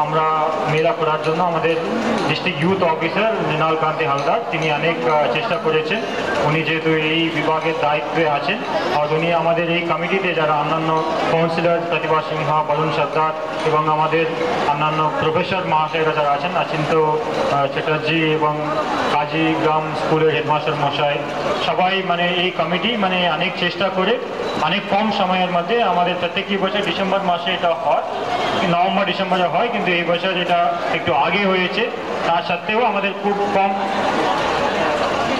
আমরা মেলা করার জন্য আমাদের ডিস্ট্রিক্ট ইউথ অফিসার মৃণাল কান্তি হালদার তিনি অনেক চেষ্টা করেছেন। উনি যেহেতু এই বিভাগের দায়িত্বে আছেন আর উনি আমাদের এই কমিটিতে যারা অন্যান্য কাউন্সিলর প্রতিভা সিনহা, বরুণ সর্দার এবং আমাদের অন্যান্য প্রফেসর মহাশয়রা যারা আছেন, অচিন্ত চ্যাটার্জি এবং কাজী গ্রাম স্কুলের হেডমাস্টার মশাই, সবাই মানে এই কমিটি মানে অনেক চেষ্টা করে অনেক কম সময়ের মধ্যে আমাদের প্রত্যেকই বছর ডিসেম্বর মাসে এটা হয়, নভেম্বর ডিসেম্বরে হয়, কিন্তু এই বছর এটা একটু আগে হয়েছে। তার সত্ত্বেও আমাদের খুব কম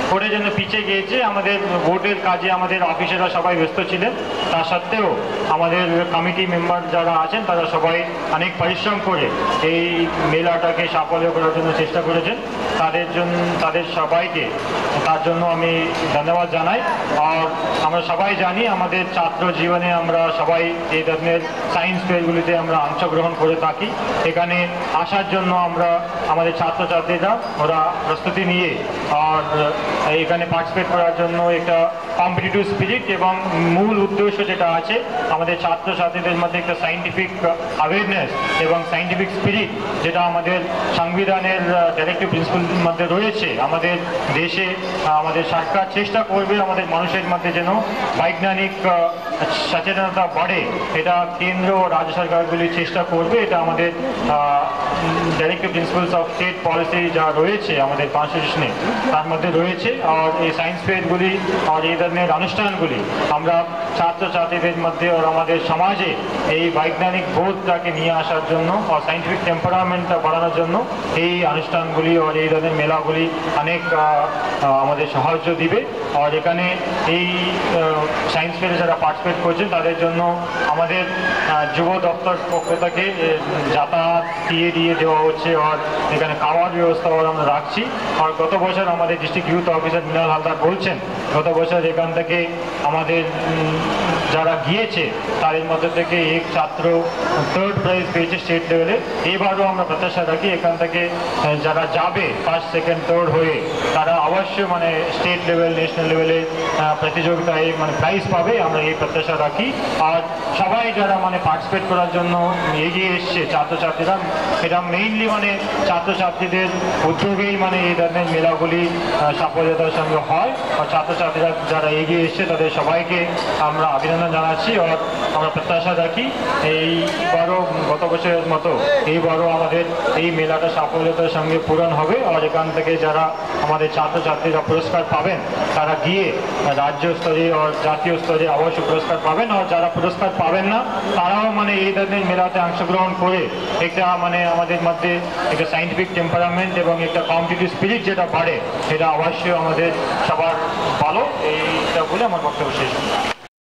ভোটের জন্য পিছিয়ে গিয়েছে। আমাদের ভোটের কাজে আমাদের অফিসাররা সবাই ব্যস্ত ছিলেন, তা সত্ত্বেও আমাদের কমিটি মেম্বার যারা আছেন তারা সবাই অনেক পরিশ্রম করে এই মেলাটাকে সাফল্য করার জন্য চেষ্টা করেছেন। তাদের সবাইকে তার জন্য আমি ধন্যবাদ জানাই। আর আমরা সবাই জানি আমাদের ছাত্র জীবনে আমরা সবাই এই ধরনের সায়েন্স ফেয়ারগুলিতে আমরা অংশগ্রহণ করে থাকি। এখানে আসার জন্য আমরা আমাদের ছাত্রছাত্রীরা ওরা প্রস্তুতি নিয়ে আর এখানে পার্টিসিপেট করার জন্য একটা কম্পিটিটিভ স্পিরিট এবং মূল উদ্দেশ্য যেটা আছে আমাদের ছাত্রছাত্রীদের মধ্যে একটা সায়েন্টিফিক অ্যাওয়ারনেস এবং সায়েন্টিফিক স্পিরিট যেটা আমাদের সংবিধানের ডাইরেক্টিভ প্রিন্সিপালের মধ্যে রয়েছে। আমাদের দেশে আমাদের সরকার চেষ্টা করবে আমাদের মানুষের মধ্যে যেন বৈজ্ঞানিক সচেতনতা বাড়ে, এটা কেন্দ্র ও রাজ্য সরকারগুলি চেষ্টা করবে। এটা আমাদের directive principles of state policy যা রয়েছে আমাদের কনস্টিটিউশনে তার মধ্যে রয়েছে। আর এই সায়েন্স ফেয়ারগুলি আর এই ধরনের অনুষ্ঠানগুলি আমরা ছাত্রছাত্রীদের মধ্যে আর আমাদের সমাজে এই বৈজ্ঞানিক বোধটাকে নিয়ে আসার জন্য আর সায়েন্টিফিক টেম্পারামেন্টটা বাড়ানোর জন্য এই অনুষ্ঠানগুলি আর এই ধরনের মেলাগুলি অনেক আমাদের সাহায্য দিবে। আর এখানে এই সায়েন্স ফেয়ারে যারা পার্টিসিপেট করছেন তাদের জন্য আমাদের যুব দপ্তর পক্ষ থেকে যাতায়াত দিয়ে দেওয়া হচ্ছে আর এখানে খাওয়ার ব্যবস্থাও আমরা রাখছি। আর গত বছর আমাদের district youth officer Mrinal Haldar বলছেন গত বছর এখান থেকে আমাদের যারা গিয়েছে তাদের মধ্যে থেকে এক ছাত্র 3rd প্রাইজ পেয়েছে স্টেট লেভেলে। এবারও আমরা প্রত্যাশা রাখি এখান থেকে যারা যাবে 1st, 2nd, 3rd হয়ে তারা অবশ্যই মানে স্টেট লেভেল, ন্যাশনাল লেভেলে প্রতিযোগিতায় মানে প্রাইজ পাবে, আমরা এই প্রত্যাশা রাখি। আর সবাই যারা মানে পার্টিসিপেট করার জন্য এগিয়ে এসছে ছাত্রছাত্রীরা, এটা মেইনলি মানে ছাত্রছাত্রীদের উদ্যোগেই মানে এই ধরনের মেলাগুলি সাফল্যতার সঙ্গে হয়। আর ছাত্রছাত্রীরা যারা এগিয়ে এসছে তাদের সবাইকে আমরা অভিনন্দন জানাচ্ছি। আর আমরা প্রত্যাশা রাখি এইবারও গত বছরের মতো এইবারও আমাদের এই মেলাটা সাফল্যতার সঙ্গে পূরণ হবে। আর এখান থেকে যারা আমাদের ছাত্রছাত্রীরা পুরস্কার পাবেন তারা গিয়ে রাজ্য স্তরে আর জাতীয় স্তরে অবশ্যই পুরস্কার পাবেন। আর যারা পুরস্কার পাবেন না তারাও মানে এই ধরনের মেলাতে অংশগ্রহণ করে একটা মানে আমাদের মধ্যে একটা সায়েন্টিফিক টেম্পারামেন্ট এবং একটা কম্পিটিটিভ স্পিরিট যেটা বাড়ে, এটা অবশ্যই আমাদের সবার ভালো। এইটা বলে আমার বক্তব্য শেষ।